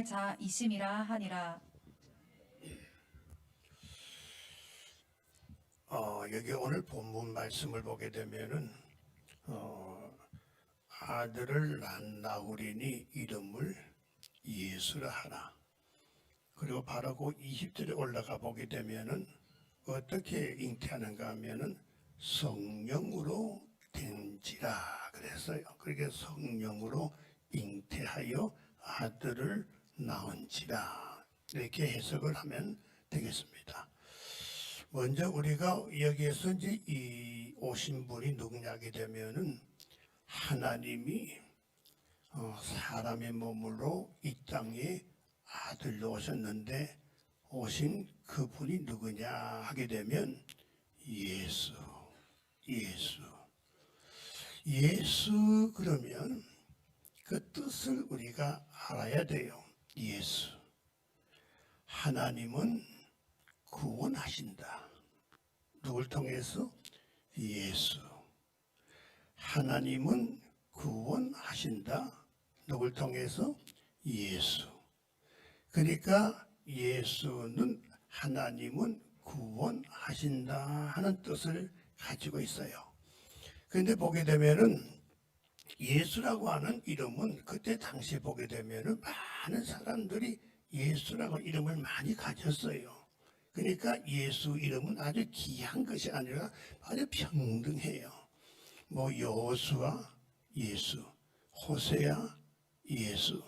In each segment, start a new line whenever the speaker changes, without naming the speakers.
자이심이라 하니라.
여기 오늘 본문 말씀을 보게 되면은 아들을 낳은 나홀이니 이름을 예수라 하라. 그리고 바로 그 20절에 올라가 보게 되면은 어떻게 잉태하는가 하면은 성령으로 된지라 그랬어요. 그렇게 성령으로 잉태하여 아들을 낳은지라 이렇게 해석을 하면 되겠습니다. 먼저 우리가 여기에서 이제 이 오신 분이 누구냐 하게 되면은 하나님이 사람의 몸으로 이 땅에 아들로 오셨는데 오신 그분이 누구냐 하게 되면 예수 그러면 그 뜻을 우리가 알아야 돼요. 예수 하나님은 구원하신다. 누굴 통해서? 예수. 하나님은 구원하신다. 누굴 통해서? 예수. 그러니까 예수는 하나님은 구원하신다 하는 뜻을 가지고 있어요. 그런데 보게 되면은 예수라고 하는 이름은 그때 당시에 보게 되면은 많은 사람들이 예수라고 이름을 많이 가졌어요. 그러니까 예수 이름은 아주 귀한 것이 아니라 아주 평등해요. 뭐 여호수아 예수, 호세아 예수,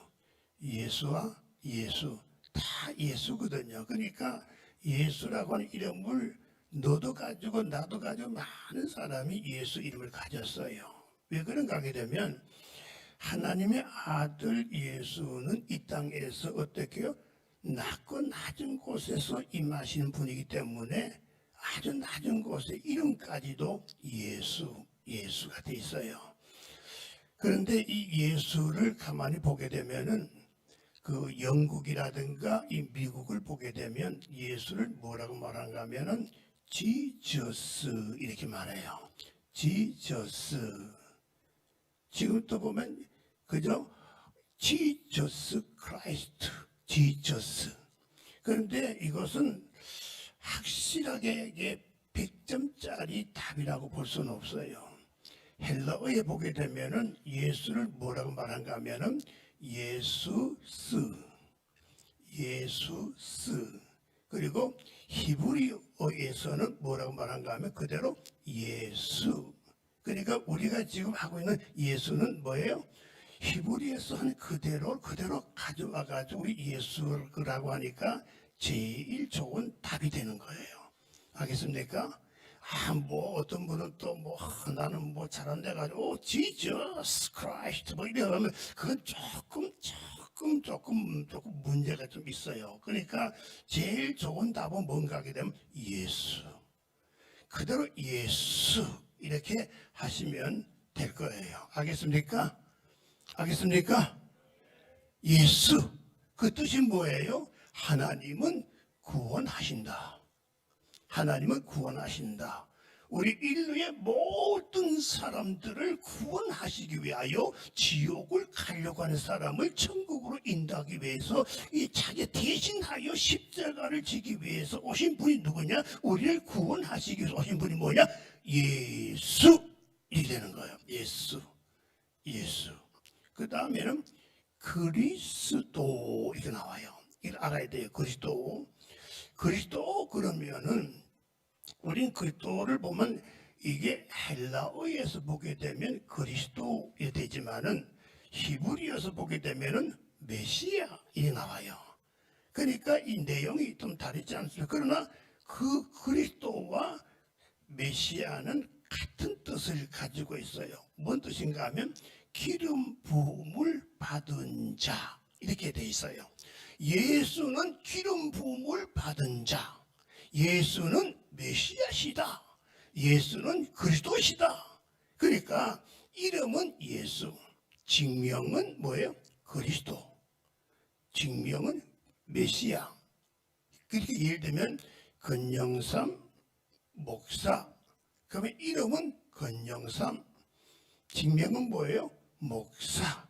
예수와 예수 다 예수거든요. 그러니까 예수라고 하는 이름을 너도 가지고 나도 가지고 많은 사람이 예수 이름을 가졌어요. 왜 그런가 하게 되면 하나님의 아들 예수는 이 땅에서 어떻게 해요? 낮고 낮은 곳에서 임하시는 분이기 때문에 아주 낮은 곳에 이름까지도 예수가 돼 있어요. 그런데 이 예수를 가만히 보게 되면은 그 영국이라든가 이 미국을 보게 되면 예수를 뭐라고 말하는가 하면은 지저스 이렇게 말해요. 지저스. 지금 또 보면 그죠? 지저스 크라이스트. 지저스. 그런데 이것은 확실하게 이게 100점짜리 답이라고 볼 수는 없어요. 헬라어에 보게 되면은 예수를 뭐라고 말한가 하면은 예수스. 그리고 히브리어에서는 뭐라고 말한가 하면 그대로 예수. 그러니까 우리가 지금 하고 있는 예수는 뭐예요? 히브리에서 한 그대로 가져와 가지고 우리 예수라고 하니까 제일 좋은 답이 되는 거예요. 알겠습니까? 뭐 어떤 분은 또 뭐 나는 뭐 잘한다 가지고 Jesus Christ 뭐 이러면 그건 조금 문제가 좀 있어요. 그러니까 제일 좋은 답은 뭔가 하게 되면 예수. 그대로 예수 이렇게 하시면 될 거예요. 알겠습니까? 예수. 그 뜻이 뭐예요? 하나님은 구원하신다. 우리 인류의 모든 사람들을 구원하시기 위하여 지옥을 가려고 하는 사람을 천국으로 인도하기 위해서 이 자기 대신하여 십자가를 지기 위해서 오신 분이 누구냐? 우리를 구원하시기 위해서 오신 분이 뭐냐? 예수. 이렇게 되는 거예요. 예수. 그 다음에는 그리스도 이렇게 나와요. 이걸 알아야 돼요. 그리스도 그러면은 우린 그리스도를 보면 이게 헬라어에서 보게 되면 그리스도에 되지만은 히브리어서 보게 되면은 메시아 이게 나와요. 그러니까 이 내용이 좀 다르지 않습니까? 그러나 그 그리스도와 메시아는 같은 뜻을 가지고 있어요. 뭔 뜻인가 하면 기름 부음을 받은 자 이렇게 돼 있어요. 예수는 기름 부음을 받은 자. 예수는 메시아시다. 예수는 그리스도시다. 그러니까 이름은 예수, 직명은 뭐예요? 그리스도, 직명은 메시아. 그렇게 예를 들면 건영삼 목사. 그러면 이름은 건영삼, 직명은 뭐예요? 목사.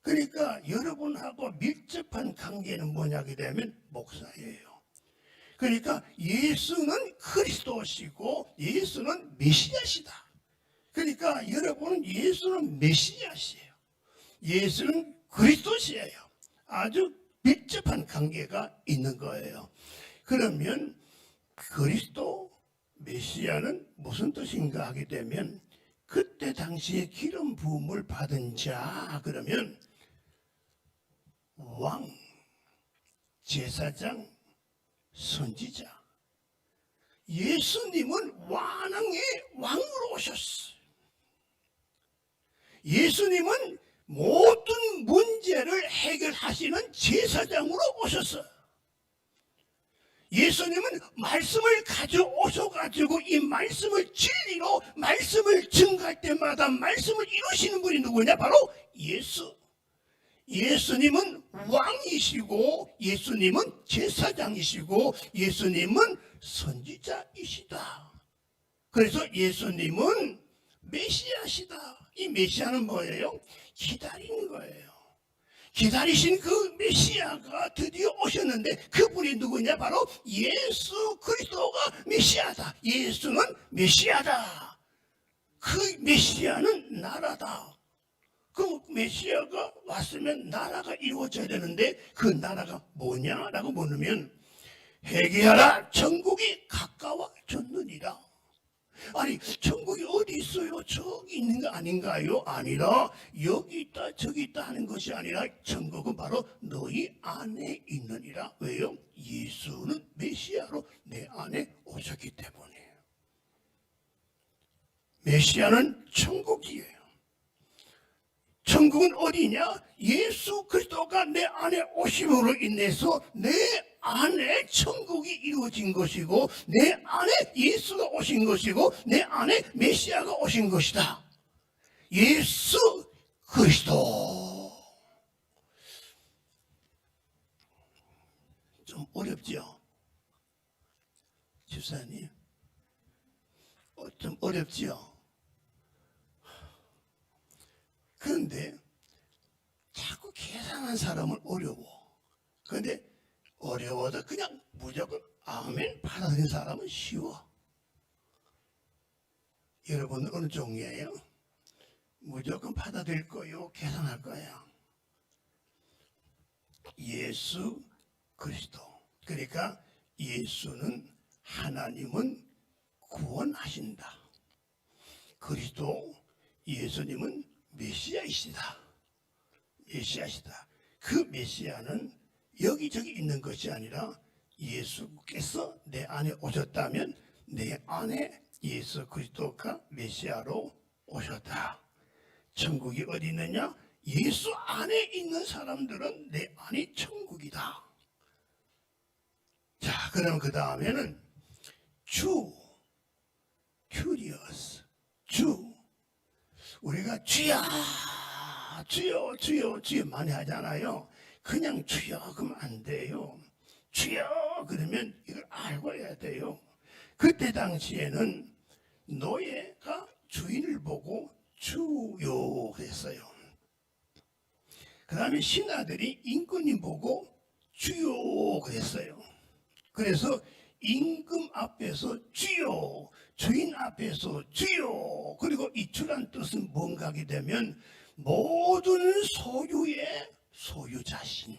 그러니까 여러분하고 밀접한 관계는 뭐냐게 되면 목사예요. 그러니까 예수는 그리스도시고 예수는 메시아시다. 그러니까 여러분은 예수는 메시아시에요. 예수는 그리스도시예요. 아주 밀접한 관계가 있는 거예요. 그러면 그리스도 메시아는 무슨 뜻인가 하게 되면 그때 당시에 기름 부음을 받은 자 그러면 왕, 제사장, 선지자. 예수님은 왕의 왕으로 오셨어요. 예수님은 모든 문제를 해결하시는 제사장으로 오셨어요. 예수님은 말씀을 가져오셔가지고 이 말씀을 진리로 말씀을 증거할 때마다 말씀을 이루시는 분이 누구냐? 바로 예수. 예수님은 왕이시고 예수님은 제사장이시고 예수님은 선지자이시다. 그래서 예수님은 메시아시다. 이 메시아는 뭐예요? 기다리는 거예요. 기다리신 그 메시아가 드디어 오셨는데 그분이 누구냐? 바로 예수 그리스도가 메시아다. 예수는 메시아다. 그 메시아는 나라다. 그 메시아가 왔으면 나라가 이루어져야 되는데 그 나라가 뭐냐라고 물으면 회개하라 천국이 가까워졌느니라. 아니 천국이 어디 있어요? 저기 있는 거 아닌가요? 아니라 여기 있다 저기 있다 하는 것이 아니라 천국은 바로 너희 안에 있느니라. 왜요? 예수는 메시아로 내 안에 오셨기 때문이에요. 메시아는 천국이에요. 천국은 어디냐? 예수 그리스도가 내 안에 오심으로 인해서 내 안에 천국이 이루어진 것이고 내 안에 예수가 오신 것이고 내 안에 메시아가 오신 것이다. 예수 그리스도. 좀 어렵죠? 집사님 좀 어렵죠? 그런데 자꾸 계산한 사람은 어려워. 그런데 어려워도 그냥 무조건 아멘 받아들인 사람은 쉬워. 여러분은 어느 종류예요? 무조건 받아들일 거요? 계산할 거예요? 예수 그리스도. 그러니까 예수는 하나님은 구원하신다. 그리스도 예수님은 메시아이시다. 메시아시다. 그 메시아는 여기저기 있는 것이 아니라 예수께서 내 안에 오셨다면 내 안에 예수 그리스도가 메시아로 오셨다. 천국이 어디 있느냐? 예수 안에 있는 사람들은 내 안이 천국이다. 자, 그럼 그 다음에는 큐리어스, 우리가 주여 주여 주여 주여 많이 하잖아요. 그냥 주여 그러면 안 돼요. 주여 그러면 이걸 알고 해야 돼요. 그때 당시에는 노예가 주인을 보고 주요 그랬어요. 그 다음에 신하들이 임금님 보고 주요 그랬어요. 그래서 임금 앞에서 주요, 주인 앞에서 주요. 그리고 이 주란 뜻은 뭔가 하게 되면 모든 소유의 소유자신,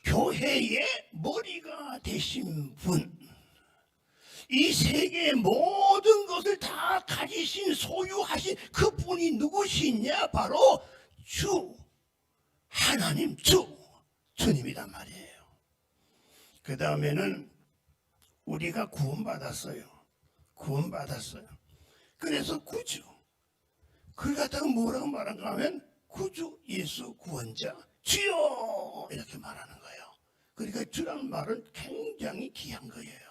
교회의 머리가 되신 분, 이 세계의 모든 것을 다 가지신 소유하신 그분이 누구시냐? 바로 주, 하나님 주님이란 말이에요. 그 다음에는 우리가 구원받았어요. 그래서 구주. 그걸 갖다가 뭐라고 말한가 하면 구주 예수 구원자 주여 이렇게 말하는 거예요. 그러니까 주라는 말은 굉장히 귀한 거예요.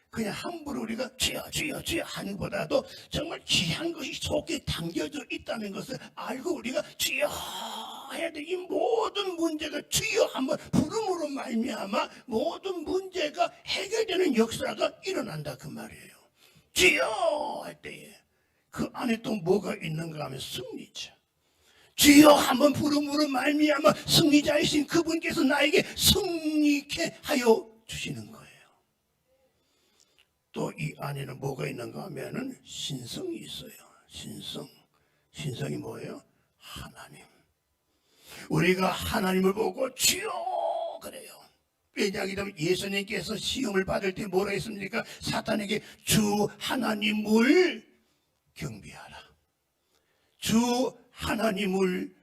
그냥 함부로 우리가 주여 주여 주여 하는 것보다도 정말 귀한 것이 속에 담겨져 있다는 것을 알고 우리가 주여 해야 돼. 이 모든 문제가 주여 한번 부름으로 말미암아 모든 문제가 해결되는 역사가 일어난다 그 말이에요. 주여 할 때에 그 안에 또 뭐가 있는가 하면 승리죠. 주여 한번 부름으로 말미암아 승리자이신 그분께서 나에게 승리케 하여 주시는 거예요. 또 이 안에는 뭐가 있는가 하면은 신성이 있어요. 신성이 뭐예요? 하나님. 우리가 하나님을 보고 주여 그래요. 왜냐하면 예수님께서 시험을 받을 때 뭐라 했습니까? 사탄에게 주 하나님을 경배하라. 주 하나님을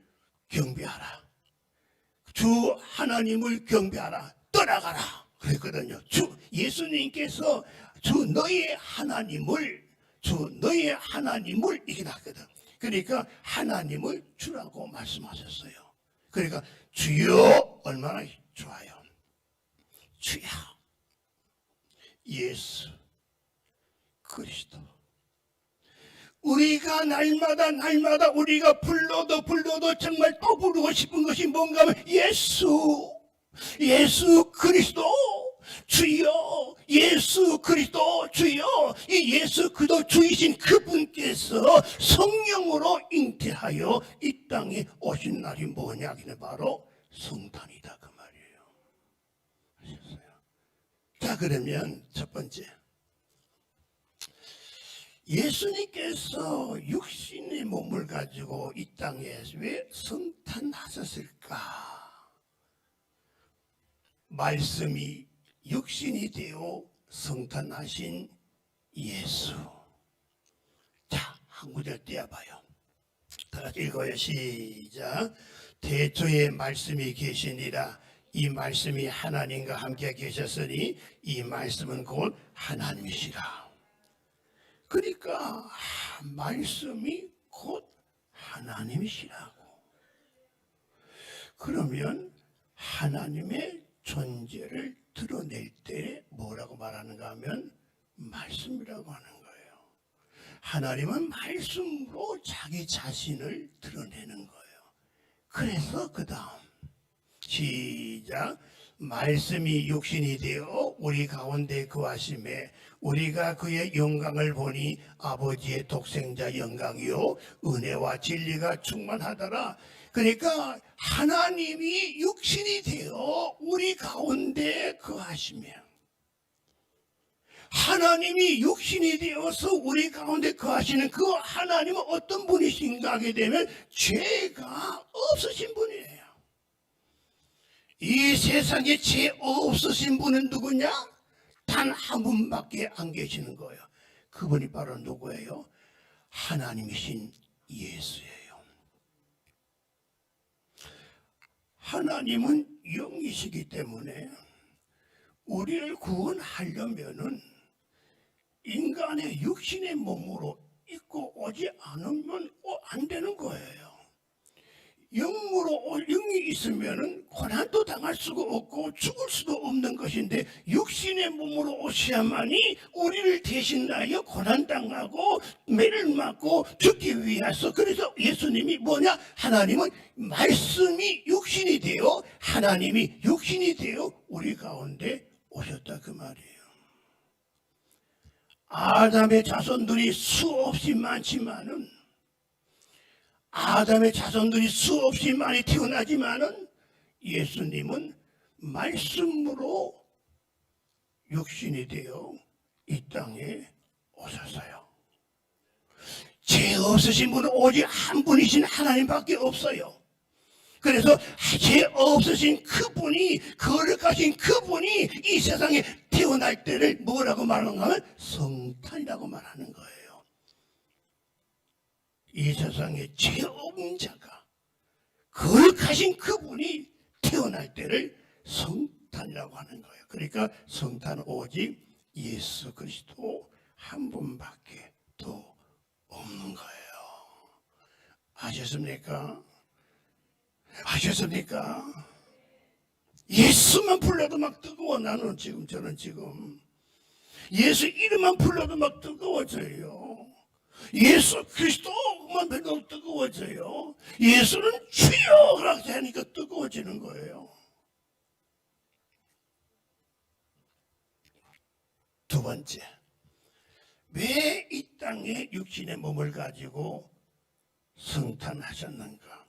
경배하라. 주 하나님을 경배하라. 떠나가라. 그랬거든요. 예수님께서 주 너의 하나님을 이렇게 났거든. 그러니까 하나님을 주라고 말씀하셨어요. 그러니까 주여 얼마나 좋아요. 주여 예수 그리스도. 우리가 날마다 우리가 불러도 정말 또 부르고 싶은 것이 뭔가 하면 예수 그리스도 주여, 예수 그리스도 주여. 이 예수 그리스도 주이신 그분께서 성령으로 잉태하여 이 땅에 오신 날이 뭐냐? 바로 성탄이다 그 말이에요. 아셨어요? 자, 그러면 첫 번째, 예수님께서 육신의 몸을 가지고 이 땅에 왜 성탄하셨을까? 말씀이 육신이 되어 성탄하신 예수. 자, 한 구절 띄워봐요. 다 같이 읽어요. 시작. 태초에 말씀이 계시니라. 이 말씀이 하나님과 함께 계셨으니 이 말씀은 곧 하나님이시라. 그러니까 말씀이 곧 하나님이시라고. 그러면 하나님의 존재를 드러낼 때 뭐라고 말하는가 하면 말씀이라고 하는 거예요. 하나님은 말씀으로 자기 자신을 드러내는 거예요. 그래서 그 다음 시작. 말씀이 육신이 되어 우리 가운데 거하심에 우리가 그의 영광을 보니 아버지의 독생자 영광이요 은혜와 진리가 충만하더라. 그러니까 하나님이 육신이 되어 우리 가운데 거하시며, 하나님이 육신이 되어서 우리 가운데 거하시는 그 하나님은 어떤 분이신가 하게 되면 죄가 없으신 분이에요. 이 세상에 죄 없으신 분은 누구냐? 단 한 분밖에 안 계시는 거예요. 그분이 바로 누구예요? 하나님이신 예수예요. 하나님은 영이시기 때문에 우리를 구원하려면은 인간의 육신의 몸으로 입고 오지 않으면 안 되는 거예요. 영이 있으면은 고난도 당할 수가 없고 죽을 수도 없는 것인데 육신의 몸으로 오셔야만이 우리를 대신하여 고난 당하고 매를 맞고 죽기 위해서. 그래서 예수님이 뭐냐? 하나님은 말씀이 육신이 되어 하나님이 육신이 되어 우리 가운데 오셨다 그 말이에요. 아담의 자손들이 수없이 많지만은 아담의 자손들이 수없이 많이 태어나지만은 예수님은 말씀으로 육신이 되어 이 땅에 오셨어요. 죄 없으신 분은 오직 한 분이신 하나님밖에 없어요. 그래서 죄 없으신 그분이, 거룩하신 그분이 이 세상에 태어날 때를 뭐라고 말하는가 하면 성탄이라고 말하는 거예요. 이 세상에 죄 없는 자가, 거룩하신 그분이 태어날 때를 성탄이라고 하는 거예요. 그러니까 성탄은 오직 예수 그리스도 한 분밖에 더 없는 거예요. 아셨습니까? 아셨습니까? 예수만 불러도 막 뜨거워. 저는 지금 예수 이름만 불러도 막 뜨거워져요. 예수 그리스도만 불러도 뜨거워져요. 예수는 주여라고 하니까 뜨거워지는 거예요. 두 번째, 왜 이 땅에 육신의 몸을 가지고 성탄하셨는가?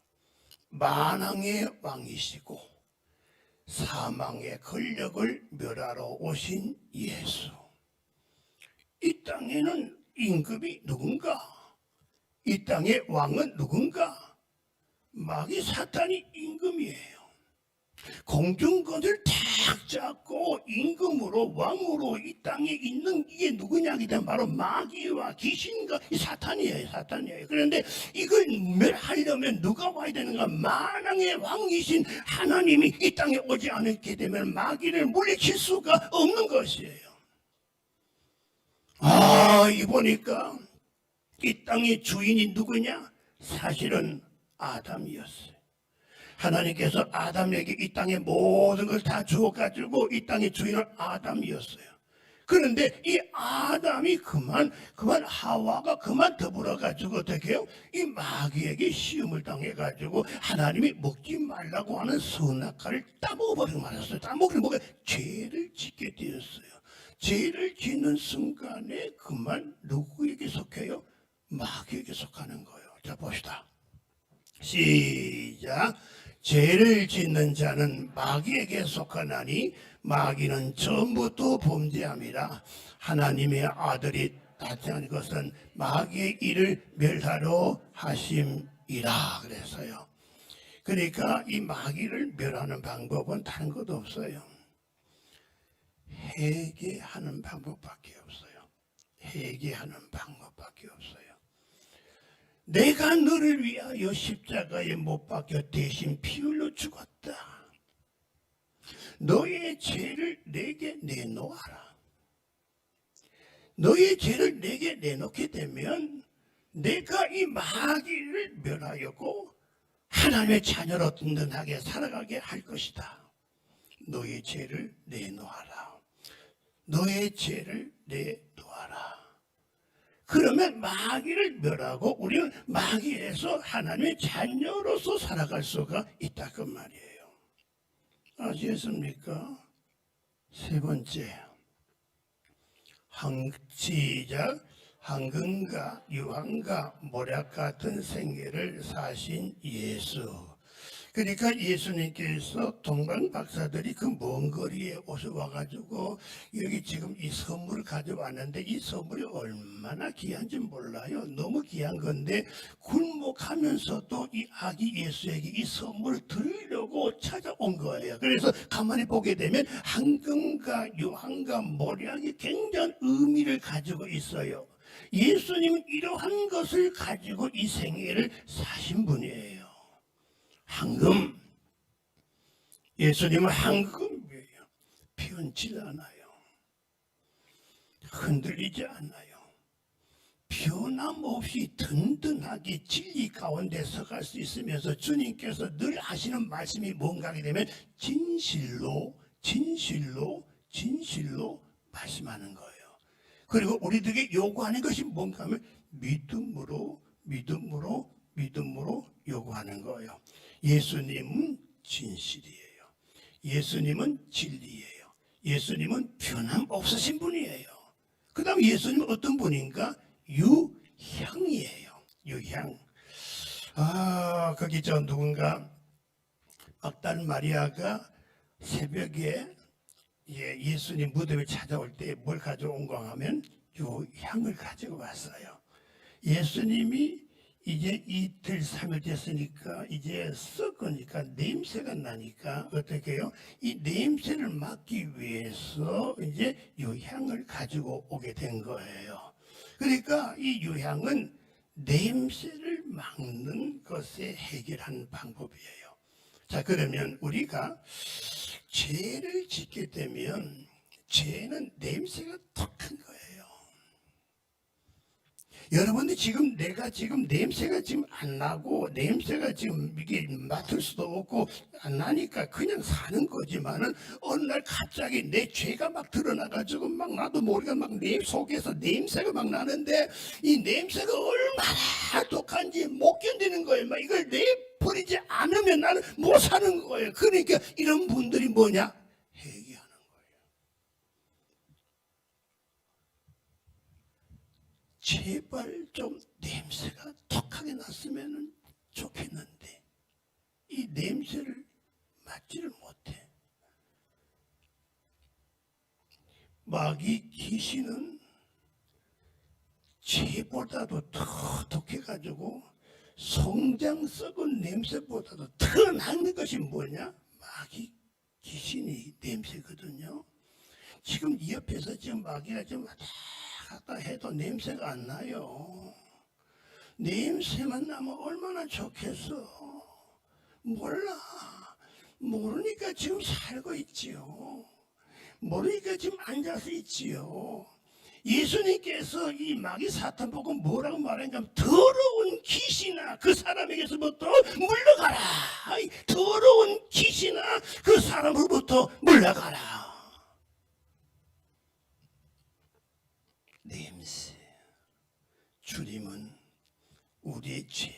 만왕의 왕이시고 사망의 권력을 멸하러 오신 예수. 이 땅에는 임금이 누군가? 이 땅의 왕은 누군가? 마귀 사탄이 임금이에요. 공중권을 탁 잡고 임금으로 왕으로 이 땅에 있는 이게 누구냐? 그냥 바로 마귀와 귀신과 이 사탄이에요. 사탄이에요. 그런데 이걸 멸하려면 누가 와야 되는가? 만왕의 왕이신 하나님이 이 땅에 오지 않게 되면 마귀를 물리칠 수가 없는 것이에요. 이 보니까 이 땅의 주인이 누구냐? 사실은 아담이었어요. 하나님께서 아담에게 이 땅의 모든 걸 다 주어가지고 이 땅의 주인은 아담이었어요. 그런데 이 아담이 그만 하와가 그만 더불어가지고 어떻게 해요? 이 마귀에게 시험을 당해가지고 하나님이 먹지 말라고 하는 선악과를 따먹어버리고 말았어요. 따먹으면 뭐가 죄를 짓게 되었어요. 죄를 짓는 순간에 그만 누구에게 속해요? 마귀에게 속하는 거예요. 자, 봅시다. 시작. 죄를 짓는 자는 마귀에게 속하나니 마귀는 처음부터 범죄함이라. 하나님의 아들이 나타난 것은 마귀의 일을 멸하러 하심이라 그랬어요. 그러니까 이 마귀를 멸하는 방법은 다른 것도 없어요. 회개하는 방법밖에 없어요. 회개하는 방법밖에 없어요. 내가 너를 위하여 십자가에 못 박혀 대신 피 흘려 죽었다. 너의 죄를 내게 내놓아라. 너의 죄를 내게 내놓게 되면 내가 이 마귀를 멸하였고 하나님의 자녀로 든든하게 살아가게 할 것이다. 너의 죄를 내놓아라. 너의 죄를 내놓아라. 그러면 마귀를 멸하고 우리는 마귀에서 하나님의 자녀로서 살아갈 수가 있다 그 말이에요. 아시겠습니까? 세 번째, 시작. 황금과 유황과 모략 같은 생애를 사신 예수. 그러니까 예수님께서 동방 박사들이 그 먼 거리에 오셔와가지고 여기 지금 이 선물을 가져왔는데 이 선물이 얼마나 귀한지 몰라요. 너무 귀한 건데 굴목하면서도 이 아기 예수에게 이 선물을 드리려고 찾아온 거예요. 그래서 가만히 보게 되면 황금과 유황과 모략이 굉장한 의미를 가지고 있어요. 예수님은 이러한 것을 가지고 이 생애를 사신 분이에요. 황금, 예수님은 황금이에요. 변치 않아요. 흔들리지 않아요. 변함없이 든든하게 진리 가운데 서갈 수 있으면서 주님께서 늘 하시는 말씀이 뭔가 하게 되면 진실로 말씀하는 거예요. 그리고 우리들에게 요구하는 것이 뭔가 하면 믿음으로 요구하는 거예요. 예수님은 진실이에요. 예수님은 진리예요. 예수님은 변함없으신 분이에요. 그 다음에 예수님은 어떤 분인가? 유향이에요. 유향. 거기 누군가 막달 마리아가 새벽에 예수님 무덤에 찾아올 때 뭘 가져온가 하면 유향을 가지고 왔어요. 예수님이 이제 이틀 3일 됐으니까 이제 썩으니까 냄새가 나니까 어떻게 해요? 이 냄새를 막기 위해서 이제 유향을 가지고 오게 된 거예요. 그러니까 이 유향은 냄새를 막는 것에 해결하는 방법이에요. 자, 그러면 우리가 죄를 짓게 되면 죄는 냄새가 독한 거예요. 여러분들 지금 내가 지금 냄새가 지금 안 나고 냄새가 지금 이게 맡을 수도 없고 안 나니까 그냥 사는 거지만은 어느 날 갑자기 내 죄가 막 드러나가지고 막 나도 모르게 막 내 속에서 냄새가 막 나는데 이 냄새가 얼마나 독한지 못 견디는 거예요. 막 이걸 내버리지 않으면 나는 못 사는 거예요. 그러니까 이런 분들이 뭐냐? 회개하는 거예요. 제발 좀 냄새가 독하게 났으면 좋겠는데 이 냄새를 맡지를 못해. 마귀 귀신은 죄보다도 더 독해가지고 송장 썩은 냄새보다도 더 나는 것이 뭐냐? 마귀 귀신이 냄새거든요. 지금 이 옆에서 지금 마귀가 지금 왔다 갔다 해도 냄새가 안 나요. 냄새만 나면 얼마나 좋겠어. 몰라. 모르니까 지금 살고 있지요. 모르니까 지금 앉아서 있지요. 예수님께서 이 마귀 사탄 보고 뭐라고 말했냐면 더러운 귀신아 그 사람에게서부터 물러가라. 더러운 귀신아 그 사람으로부터 물러가라. 냄새. 주님은 우리의 죄,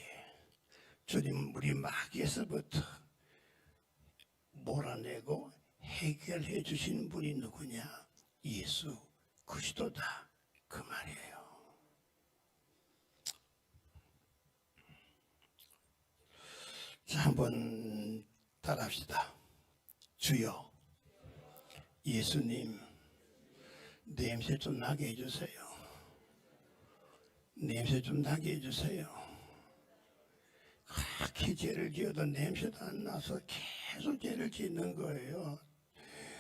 주님은 우리 마귀에서부터 몰아내고 해결해 주시는 분이 누구냐? 예수 그리스도다 그 말이에요. 자, 한번 따라합시다. 주여, 예수님 냄새 좀 나게 해주세요. 냄새 좀 나게 해주세요. 그렇게 죄를 지어도 냄새도 안 나서 계속 죄를 짓는 거예요.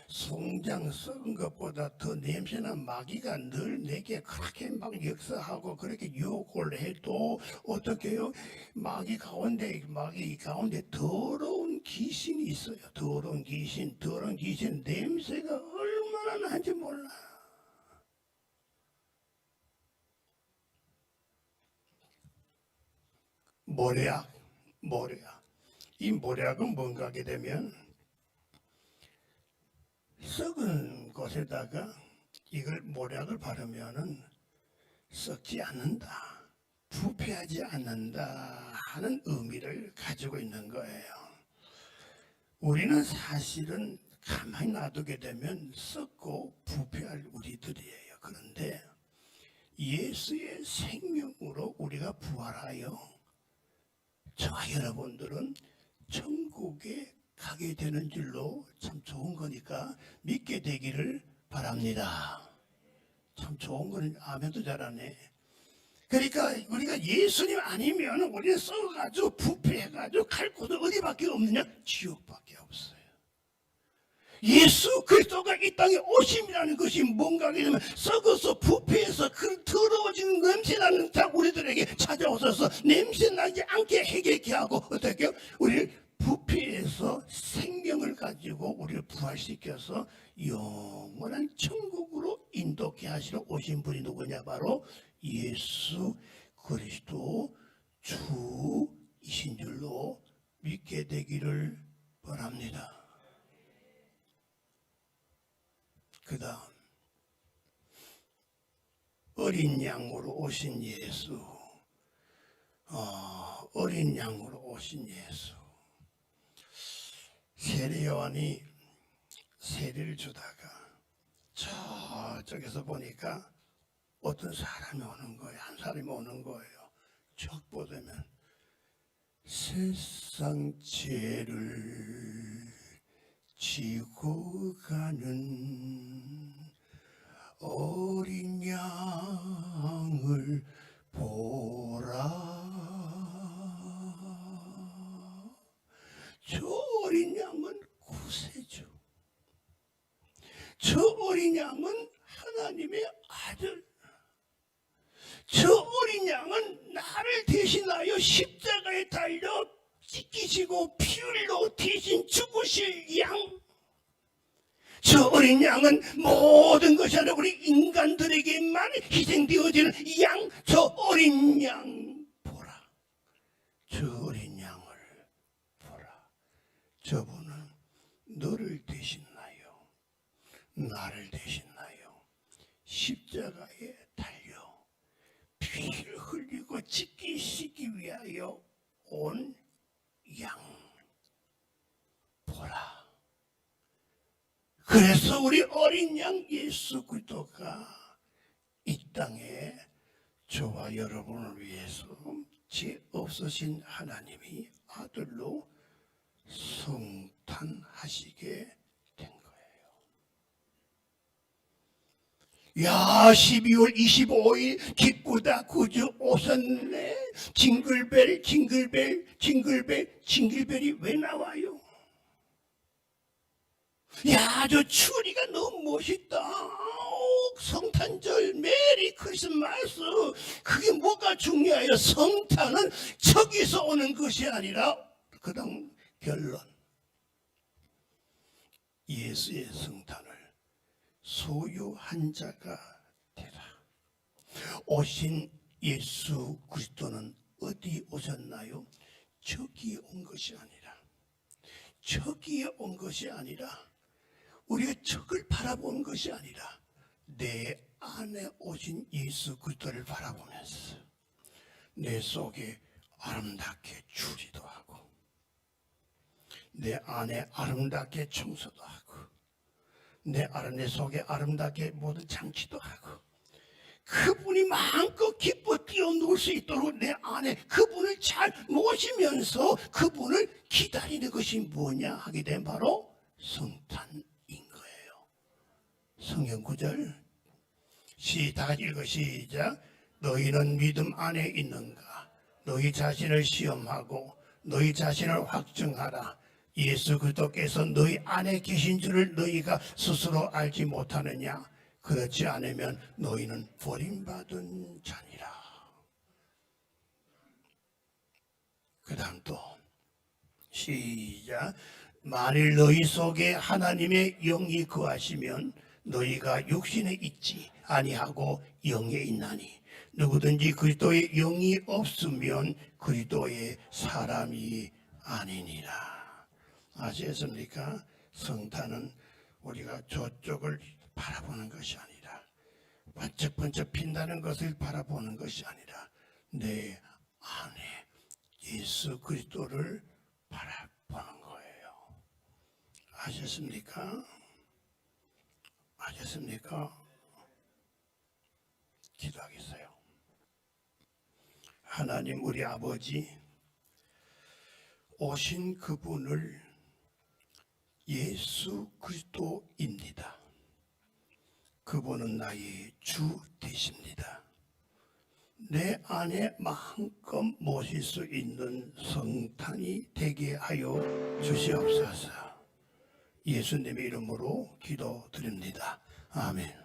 송장 썩은 것보다 더 냄새난 마귀가 늘 내게 그렇게 막 역사하고 그렇게 유혹을 해도 어떻게 해요? 마귀 가운데 더러운 귀신이 있어요. 더러운 귀신 냄새가 얼마나 나는지 몰라. 모략. 이 모략은 뭔가 하게 되면 썩은 곳에다가 이걸 모략을 바르면은 썩지 않는다, 부패하지 않는다 하는 의미를 가지고 있는 거예요. 우리는 사실은 가만히 놔두게 되면 썩고 부패할 우리들이에요. 그런데 예수의 생명으로 우리가 부활하여 저와 여러분들은 천국에 가게 되는 줄로 참 좋은 거니까 믿게 되기를 바랍니다. 참 좋은 거는 아멘도 잘하네. 그러니까 우리가 예수님 아니면 우리는 썩어가지고 부패해가지고 갈 곳은 어디밖에 없느냐? 지옥밖에 없어요. 예수 그리스도가 이 땅에 오심이라는 것이 뭔가 하면 썩어서 부패해서 그 더러워지는 냄새나는 자 우리들에게 찾아오셔서 냄새나지 않게 해결케 하고 어떻게 우리를 부패해서 생명을 가지고 우리를 부활시켜서 영원한 천국으로 인도케 하시러 오신 분이 누구냐? 바로 예수 그리스도 주이신 줄로 믿게 되기를 바랍니다. 그 다음 어린 양으로 오신 예수. 어린 양으로 오신 예수. 세례 요한이 세례를 주다가 저쪽에서 보니까 어떤 사람이 오는 거예요. 한 사람이 오는 거예요. 쭉 보자면 세상 죄를 지고 가는 어린 양을 보라. 저 어린 양은 구세주. 저 어린 양은 하나님의 아들. 저 어린 양은 나를 대신하여 십자가에 달려 찢기시고 피 흘려 대신 죽으실 양. 저 어린 양은 모든 것이 아니라 우리 인간들에게만 희생되어지는 양. 저 어린 양 보라. 저 어린 양을 보라. 저분은 너를 대신하여 나를 대신하여 십자가에 달려 피를 흘리고 찢기시기 위하여 온 양 보라. 그래서 우리 어린 양 예수 그리스도가 이 땅에 저와 여러분을 위해서 죄 없으신 하나님이 아들로 성탄하시게 된 거예요. 야, 12월 25일 기쁘다 구주 오셨네. 징글벨 징글벨 징글벨 징글벨이 왜 나와요? 야, 저 추리가 너무 멋있다. 성탄절 메리 크리스마스. 그게 뭐가 중요해요? 성탄은 저기서 오는 것이 아니라 그다음 결론. 예수의 성탄을 소유한 자가 되라. 오신 예수 그리스도는 어디 오셨나요? 저기에 온 것이 아니라, 저기에 온 것이 아니라, 우리가 저걸 바라보는 것이 아니라 내 안에 오신 예수 그리스도를 바라보면서 내 속에 아름답게 추리도 하고, 내 안에 아름답게 청소도 하고, 내 속에 아름답게 모든 장치도 하고, 그분이 마음껏 기뻐 뛰어놀 수 있도록 내 안에 그분을 잘 모시면서 그분을 기다리는 것이 뭐냐 하게 된 바로 성탄인 거예요. 성경 구절 다 같이 읽어 시작. 너희는 믿음 안에 있는가? 너희 자신을 시험하고 너희 자신을 확증하라. 예수 그리스도께서 너희 안에 계신 줄을 너희가 스스로 알지 못하느냐? 그렇지 않으면 너희는 버림받은 자니라. 그 다음 또 시작. 만일 너희 속에 하나님의 영이 거하시면 너희가 육신에 있지 아니하고 영에 있나니 누구든지 그리스도의 영이 없으면 그리스도의 사람이 아니니라. 아시겠습니까? 성탄은 우리가 저쪽을 바라보는 것이 아니라, 번쩍번쩍 핀다는 것을 바라보는 것이 아니라 내 안에 예수 그리스도를 바라보는 거예요. 아셨습니까? 아셨습니까? 기도하겠어요. 하나님 우리 아버지, 오신 그분을 예수 그리스도입니다. 그분은 나의 주 되십니다. 내 안에 마음껏 모실 수 있는 성탄이 되게 하여 주시옵소서. 예수님의 이름으로 기도드립니다. 아멘.